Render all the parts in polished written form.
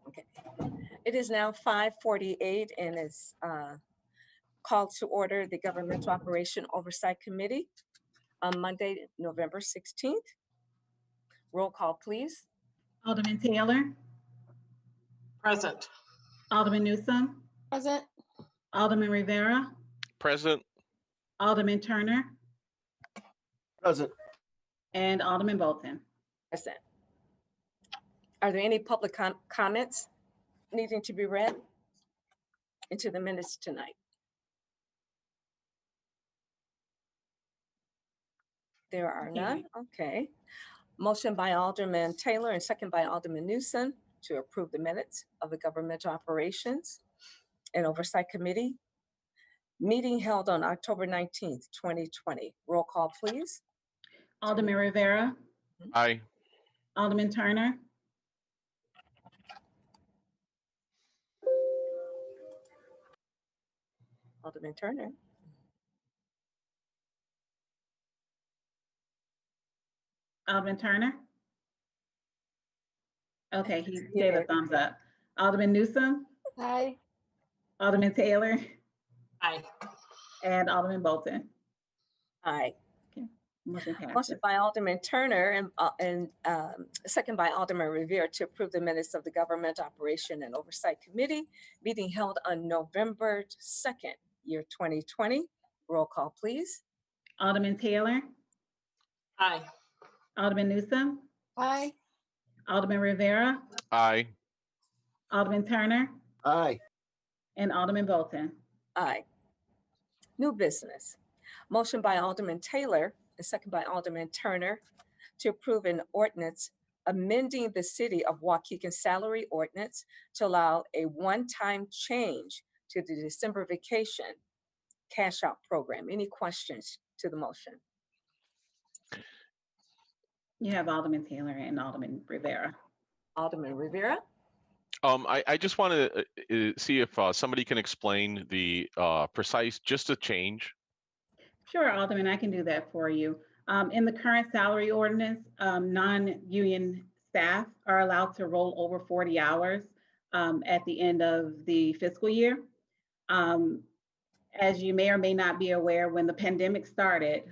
Okay. It is now 5:48 and it's called to order the Governmental Operation Oversight Committee on Monday, November 16th. Roll call, please. Alderman Taylor, Present. Alderman Newsome, Present. Alderman Rivera, Present. Alderman Turner, Present. and Alderman Bolton. Present. Are there any public comments needing to be read into the minutes tonight? There are none. Okay. Motion by Alderman Taylor and second by Alderman Newsome to approve the minutes of the Governmental Operations and Oversight Committee meeting held on October 19th, 2020. Roll call, please. Alderman Rivera, Aye. Alderman Turner, Alderman Turner. Alderman Turner. Okay, he gave a thumbs up. Alderman Newsome, Aye. Alderman Taylor, Aye. and Alderman Bolton. Aye. Motion passes. Motion by Alderman Turner and second by Alderman Rivera to approve the minutes of the Government Operation and Oversight Committee meeting held on November 2nd, year 2020. Roll call, please. Alderman Taylor, Aye. Alderman Newsome, Aye. Alderman Rivera, Aye. Alderman Turner, Aye. and Alderman Bolton. Aye. New business. Motion by Alderman Taylor and second by Alderman Turner to approve an ordinance amending the City of Waukegan salary ordinance to allow a one-time change to the December vacation cash out program. Any questions to the motion? You have Alderman Taylor and Alderman Rivera. Alderman Rivera? I just want to see if somebody can explain the precise, just a change. Sure, Alderman, I can do that for you. In the current salary ordinance, non-union staff are allowed to roll over 40 hours at the end of the fiscal year. As you may or may not be aware, when the pandemic started,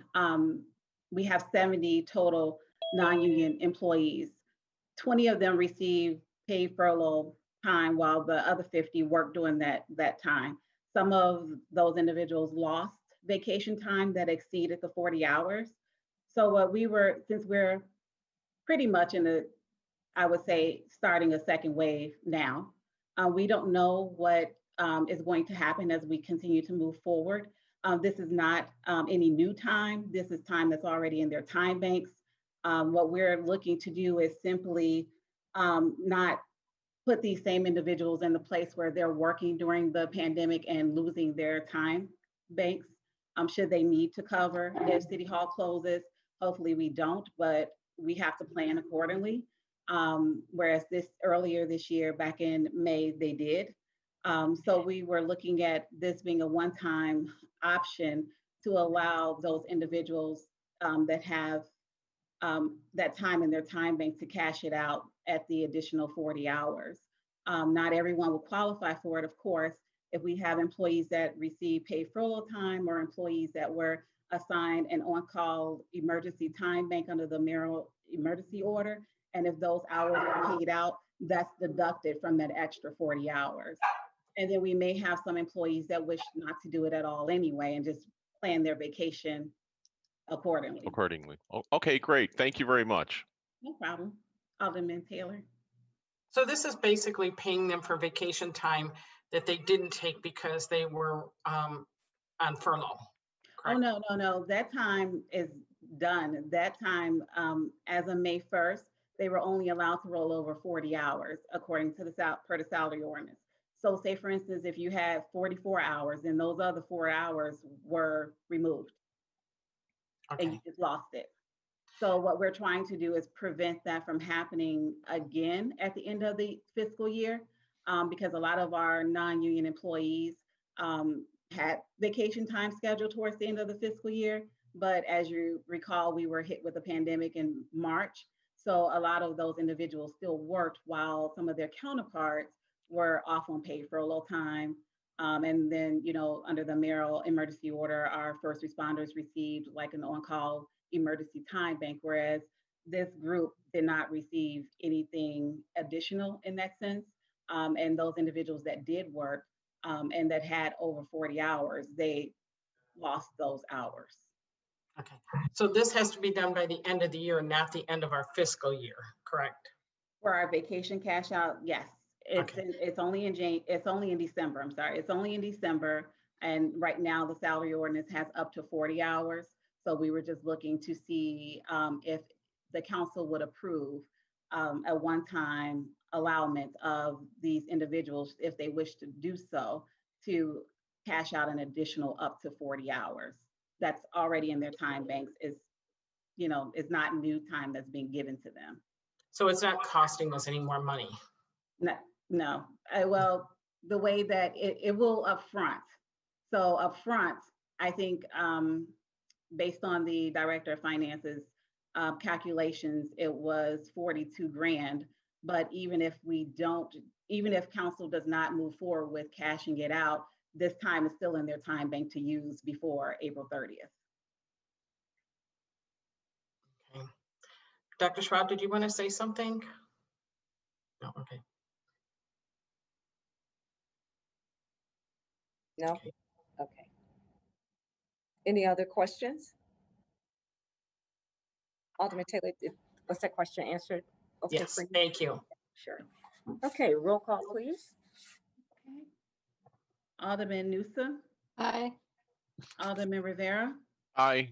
we have 70 total non-union employees. 20 of them receive paid furlough time while the other 50 worked during that time. Some of those individuals lost vacation time that exceeded the 40 hours. So what since we're pretty much I would say, starting a second wave now, we don't know what is going to happen as we continue to move forward. This is not any new time. This is time that's already in their time banks. What we're looking to do is simply not put these same individuals in the place where they're working during the pandemic and losing their time banks. Should they need to cover if City Hall closes. Hopefully we don't, but we have to plan accordingly. Whereas earlier this year, back in May, they did. So we were looking at this being a one-time option to allow those individuals that have that time in their time bank to cash it out at the additional 40 hours. Not everyone will qualify for it, of course. If we have employees that receive paid furlough time or employees that were assigned an on-call emergency time bank under the mayoral emergency order, and if those hours are paid out, that's deducted from that extra 40 hours. And then we may have some employees that wish not to do it at all anyway and just plan their vacation accordingly. Oh, okay, great. Thank you very much. No problem. Alderman Taylor. So this is basically paying them for vacation time that they didn't take because they were on furlough. Correct? Oh, no. That time is done. That time, as of May 1st, they were only allowed to roll over 40 hours according to per the salary ordinance. So say, for instance, if you had 44 hours and those other 4 hours were removed, okay, and you just lost it. So what we're trying to do is prevent that from happening again at the end of the fiscal year, because a lot of our non-union employees had vacation time scheduled towards the end of the fiscal year. But as you recall, we were hit with a pandemic in March. So a lot of those individuals still worked while some of their counterparts were off on paid furlough time. And then, under the mayoral emergency order, our first responders received like an on-call emergency time bank, whereas this group did not receive anything additional in that sense. And those individuals that did work and that had over 40 hours, they lost those hours. Okay, so this has to be done by the end of the year, not the end of our fiscal year, correct? For our vacation cash out, yes. It's only in December. I'm sorry. It's only in December. And right now the salary ordinance has up to 40 hours. So we were just looking to see if the council would approve a one-time allowance of these individuals, if they wish to do so, to cash out an additional up to 40 hours. That's already in their time banks. Is not new time that's being given to them. So it's not costing us any more money. No. Well, the way that it will upfront. So upfront, I think based on the director of finance's calculations, it was 42 grand. But even if council does not move forward with cashing it out, this time is still in their time bank to use before April 30th. Okay. Dr. Schwab, did you want to say something? No, okay. No? Okay. Any other questions? Alderman Taylor, was that question answered? Okay, Yes, for you? thank you. Sure. Okay, roll call, please. Okay. Alderman Newsom. Aye. Alderman Rivera. Aye.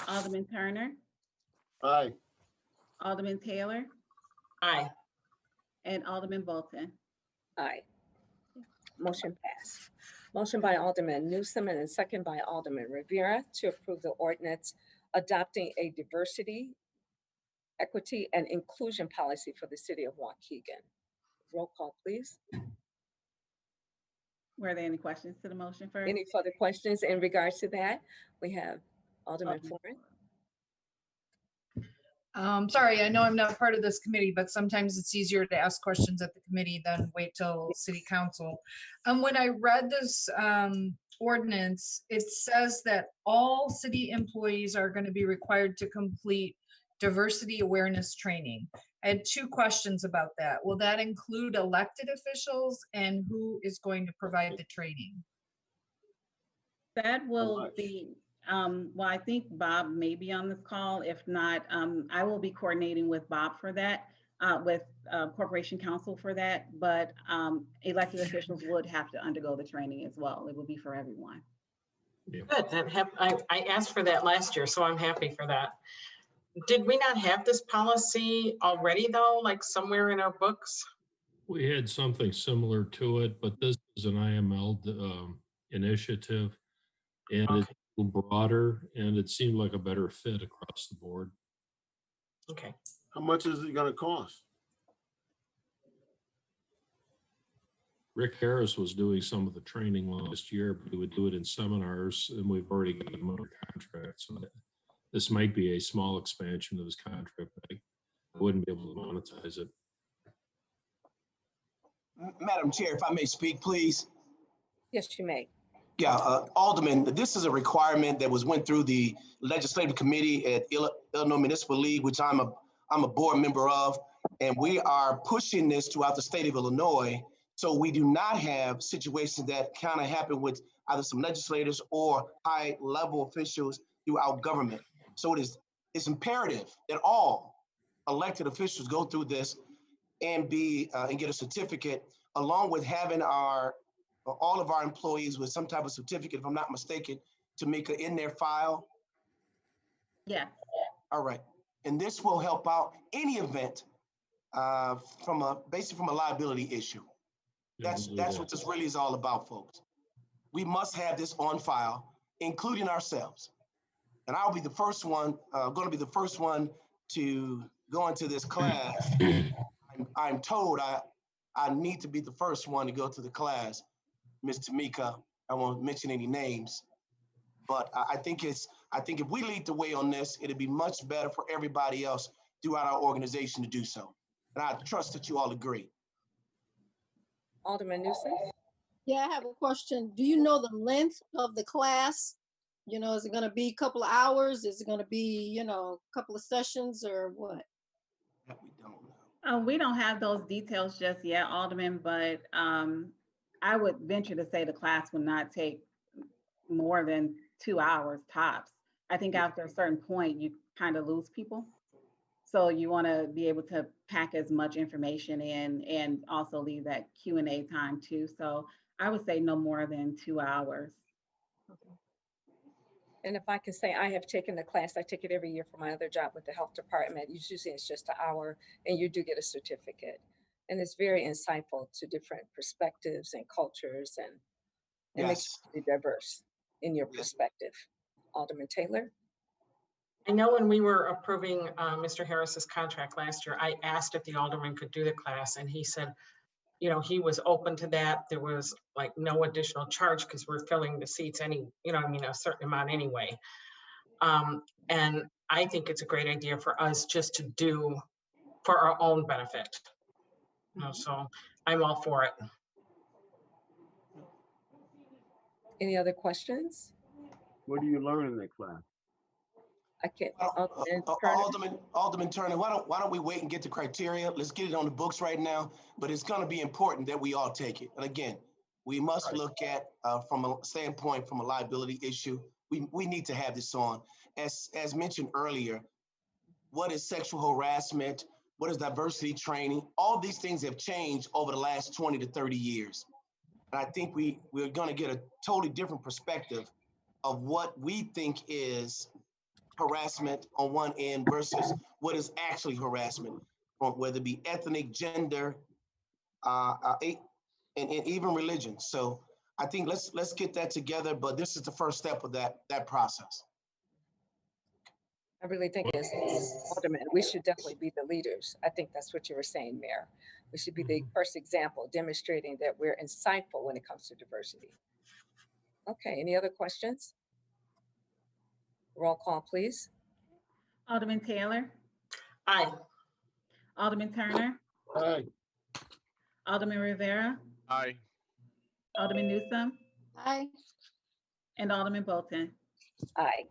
Alderman Turner. Aye. Alderman Taylor. Aye. And Alderman Bolton. Aye. Motion passed. Motion by Alderman Newsom and a second by Alderman Rivera to approve the ordinance adopting a diversity, equity, and inclusion policy for the city of Waukegan. Roll call, please. Were there any questions to the motion first? Any further questions in regards to that? We have Alderman Florin. Sorry, I know I'm not part of this committee, but sometimes it's easier to ask questions at the committee than wait till city council. When I read this ordinance, it says that all city employees are going to be required to complete diversity awareness training. I had two questions about that. Will that include elected officials, and who is going to provide the training? That will be, well, I think Bob may be on this call. If not, I will be coordinating with Bob for that, with Corporation Counsel for that, but elected officials would have to undergo the training as well. It will be for everyone. Good. I asked for that last year, so I'm happy for that. Did we not have this policy already though, like somewhere in our books? We had something similar to it, but this is an IML initiative, and Okay. it's a little broader, and it seemed like a better fit across the board. Okay. How much is it gonna cost? Rick Harris was doing some of the training last year, but he would do it in seminars, and we've already got him under contract. So this might be a small expansion of his contract, but I wouldn't be able to monetize it. Madam Chair, if I may speak, please. Yes, you may. Yeah, Alderman, this is a requirement that went through the legislative committee at Illinois Municipal League, which I'm a board member of, and we are pushing this throughout the state of Illinois. So we do not have situations that kind of happen with either some legislators or high level officials throughout government. So it's imperative that all elected officials go through this and get a certificate, along with having all of our employees with some type of certificate, if I'm not mistaken, to make it in their file. Yeah. All right. And this will help out any event basically from a liability issue. That's what this really is all about, folks. We must have this on file, including ourselves. And I'll be the first one, going to be the first one to go into this class. I'm told I need to be the first one to go to the class. Ms. Tamika, I won't mention any names, but I think if we lead the way on this, it'll be much better for everybody else throughout our organization to do so. And I trust that you all agree. Alderman Newsom? Yeah, I have a question. Do you know the length of the class? You know, is it going to be a couple of hours? Is it going to be, you know, a couple of sessions or what? That we don't know. We don't have those details just yet, Alderman, but I would venture to say the class would not take more than 2 hours tops. I think after a certain point, you kind of lose people. So you want to be able to pack as much information in and also leave that Q&A time too. So I would say no more than 2 hours. And if I can say, I have taken the class, I take it every year for my other job with the health department. Usually it's just an hour and you do get a certificate. And it's very insightful to different perspectives and cultures, and it makes you diverse in your perspective. Alderman Taylor? I know when we were approving Mr. Harris's contract last year, I asked if the alderman could do the class, and he said, you know, he was open to that. There was like no additional charge because we're filling the seats a certain amount anyway. And I think it's a great idea for us just to do for our own benefit. So I'm all for it. Any other questions? What do you learn in that class? I can't. Alderman Turner, why don't we wait and get the criteria? Let's get it on the books right now, but it's going to be important that we all take it. And again, we must look at from a standpoint, from a liability issue, we need to have this on. As mentioned earlier, what is sexual harassment? What is diversity training? All these things have changed over the last 20 to 30 years. And I think we're going to get a totally different perspective of what we think is harassment on one end versus what is actually harassment, whether it be ethnic, gender, and even religion. So I think let's get that together, but this is the first step of that process. I really think as Alderman, we should definitely be the leaders. I think that's what you were saying, Mayor. We should be the first example, demonstrating that we're insightful when it comes to diversity. Okay, any other questions? Roll call, please. Alderman Taylor? Aye. Alderman Turner? Aye. Alderman Rivera? Aye. Alderman Newsom? Aye. And Alderman Bolton? Aye.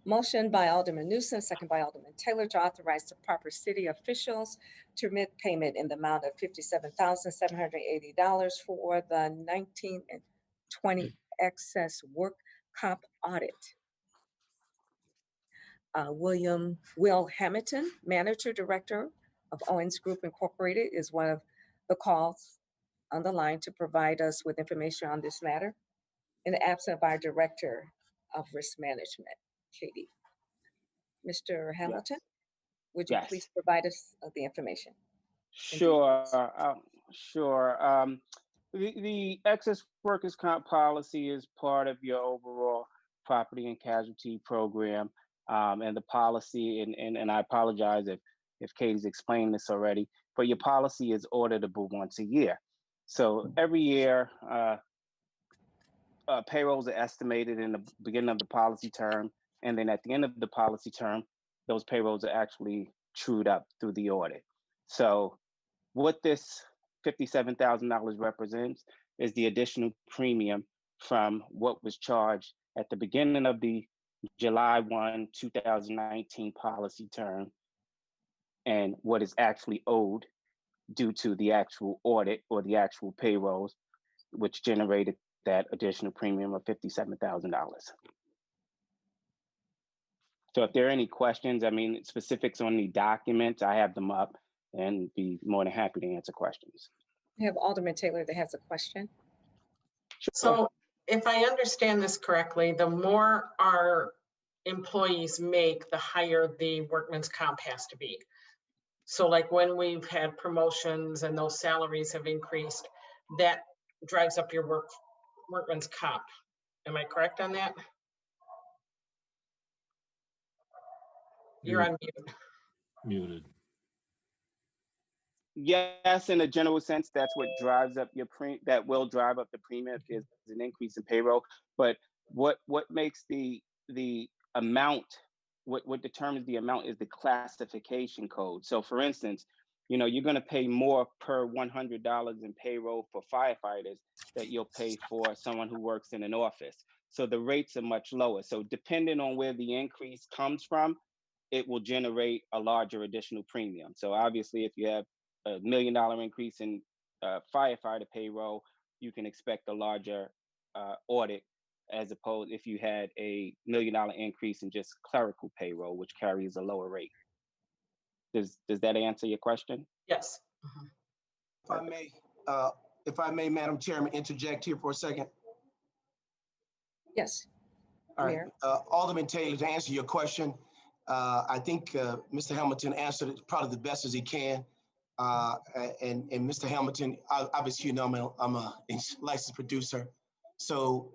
Motion by Alderman Newsom, second by Alderman Taylor, to authorize the proper city officials to remit payment in the amount of $57,780 for the 19 and 20 excess work comp audit. Will Hamilton, Manager Director of Owens Group Incorporated, is one of the calls on the line to provide us with information on this matter in the absence of our Director of Risk Management, Katie. Mr. Hamilton, would you please provide us the information? Sure. The excess workers' comp policy is part of your overall property and casualty program. And the policy, and I apologize if Katie's explained this already, but your policy is auditable once a year. So every year, payrolls are estimated in the beginning of the policy term, and then at the end of the policy term, those payrolls are actually trued up through the audit. So what this $57,000 represents is the additional premium from what was charged at the beginning of the July 1, 2019 policy term, and what is actually owed due to the actual audit or the actual payrolls, which generated that additional premium of $57,000. So if there are any questions, I mean, specifics on the documents, I have them up and be more than happy to answer questions. We have Alderman Taylor that has a question. So if I understand this correctly, the more our employees make, the higher the workman's comp has to be. So like when we've had promotions and those salaries have increased, that drives up your workman's comp. Am I correct on that? You're on mute. Muted. Yes, in a general sense, that's what drives up your that will drive up the premium if there's an increase in payroll. But what makes the amount what determines the amount is the classification code. So for instance, you're going to pay more per $100 in payroll for firefighters that you'll pay for someone who works in an office. So the rates are much lower. So depending on where the increase comes from, it will generate a larger additional premium. So obviously, if you have $1 million increase in firefighter payroll, you can expect a larger audit, as opposed if you had a $1 million increase in just clerical payroll, which carries a lower rate. Does that answer your question? Yes. If I may, Madam Chairman, interject here for a second. Yes. All right, Mayor. Alderman Taylor, to answer your question, I think Mr. Hamilton answered it probably the best as he can. And Mr. Hamilton, obviously, I'm a licensed producer. So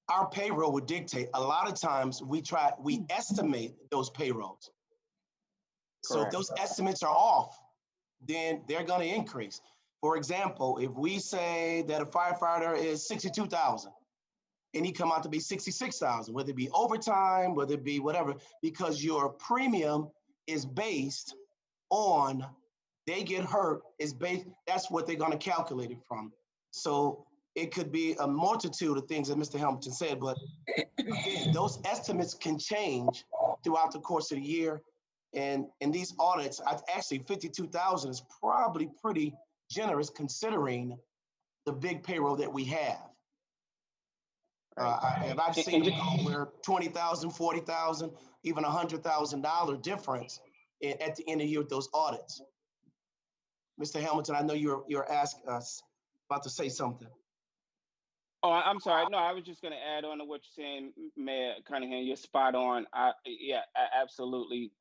our payroll would dictate. A lot of times we estimate those payrolls. So if Correct. those estimates are off, then they're going to increase. For example, if we say that a firefighter is 62,000 and he come out to be 66,000, whether it be overtime, whether it be whatever, because your premium is based on they get hurt, that's what they're going to calculate it from. So it could be a multitude of things that Mr. Hamilton said, but again, those estimates can change throughout the course of the year. And in these audits, actually 52,000 is probably pretty generous considering the big payroll that we have. And I've seen it go where 20,000, 40,000, even $100,000 difference at the end of the year with those audits. Mr. Hamilton, I know you're asking us about to say something. Oh, I'm sorry. No, I was just going to add on to what you're saying, Mayor Cunningham. You're spot on. Absolutely.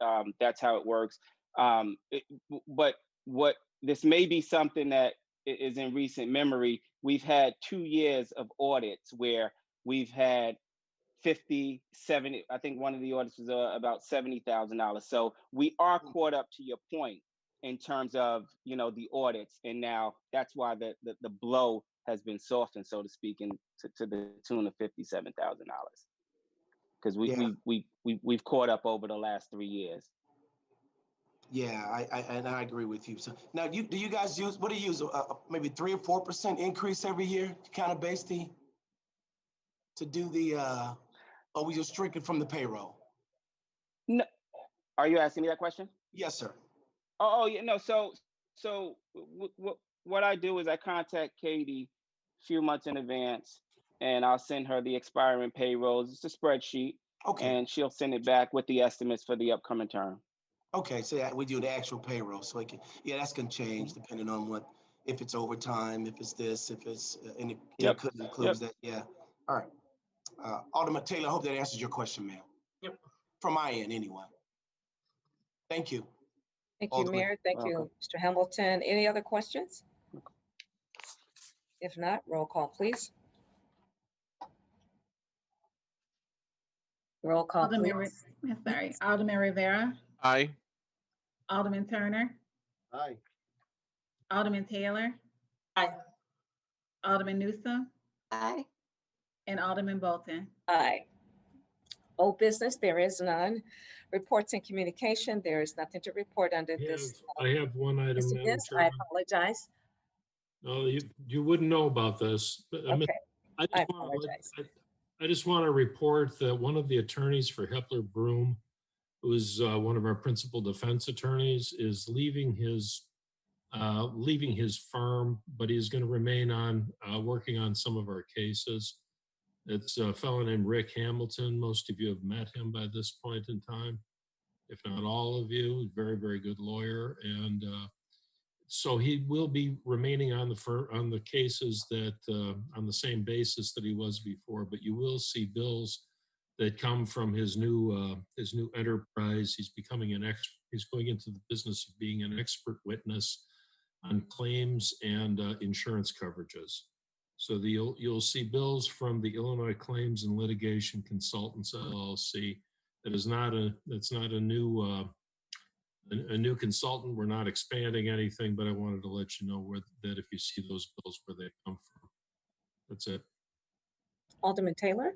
That's how it works. But what this may be something that is in recent memory. We've had 2 years of audits where we've had 50, 70. I think one of the audits was about $70,000. So we are caught up, to your point, in terms of the audits, and now that's why the blow has been softened, so to speak, to the tune of $57,000, because we've caught up over the last 3 years. Yeah, I agree with you. So now, do you guys use maybe 3 or 4% increase every year to kind of base to do the or we just strictly from the payroll? No, are you asking me that question? Yes, sir. Oh yeah, no. So what I do is I contact Katie a few months in advance, and I'll send her the expiring payrolls. It's a spreadsheet, Okay. And she'll send it back with the estimates for the upcoming term. Okay, so we do the actual payroll, so that's gonna change depending on if it's overtime, if it's this, if it's and it could include that. Yeah. All right. Alderman Taylor, I hope that answers your question, ma'am. Yep. From my end, anyway. Thank you. Thank you, Mayor. Thank you, Mr. Hamilton. Any other questions? If not, roll call, please. Roll call, please. Alderman Rivera, Aye. Alderman Turner, Aye. Alderman Taylor, Aye. Alderman Newsome, Aye. and Alderman Bolton. Aye. Old business, there is none. Reports and communication, there is nothing to report under this. I have one item, Yes, Madam yes, I Chairman. apologize. No, you wouldn't know about this. But Okay, I I just want to report that one of the attorneys for Hepler Broom, who is one of our principal defense attorneys, is leaving his firm, but he's going to remain on working on some of our cases. It's a fellow named Rick Hamilton. Most of you have met him by this point in time, if not all of you. Very, very good lawyer, and so he will be remaining on the cases that on the same basis that he was before. But you will see bills that come from his new enterprise. He's becoming an expert. He's going into the business of being an expert witness on claims and insurance coverages. So you'll see bills from the Illinois Claims and Litigation Consultants LLC. That's not a new consultant. We're not expanding anything, but I wanted to let you know that if you see those bills, where they come from. That's it. Alderman Taylor?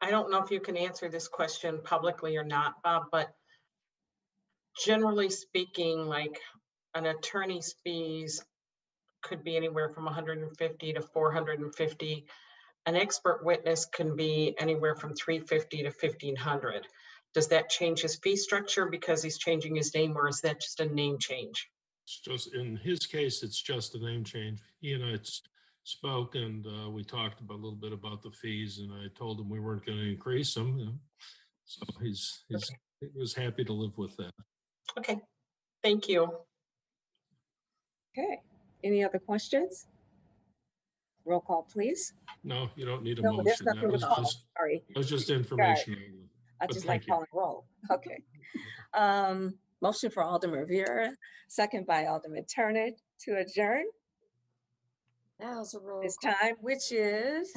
I don't know if you can answer this question publicly or not, Bob, but generally speaking, like an attorney's fees could be anywhere from 150 to 450. An expert witness can be anywhere from 350 to 1500. Does that change his fee structure because he's changing his name, or is that just a name change? It's just, in his case, it's just a name change. He and I spoke, and we talked about a little bit about the fees, and I told him we weren't going to increase them. You know. So he was happy to live with that. Okay, thank you. Okay, any other questions? Roll call, please. No, you don't need a No, there's motion. nothing to call, sorry. That was just information. I But just thank like you. calling roll. Okay. Motion for Alderman Rivera, second by Alderman Turner to adjourn Now's a roll this call. time, which is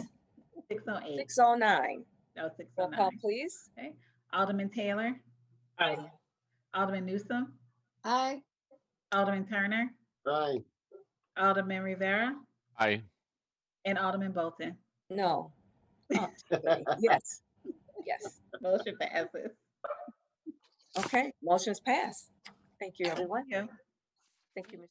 6:08. 6:09. No, Roll call, 6:09. please. Okay. Alderman Taylor, Aye. Alderman Newsome, Aye. Alderman Turner, Aye. Alderman Rivera, Aye. and Alderman Bolton. No. Oh, yes, yes. Motion passes. Okay, motion's passed. Thank you, everyone. Thank you. Thank you, Ms.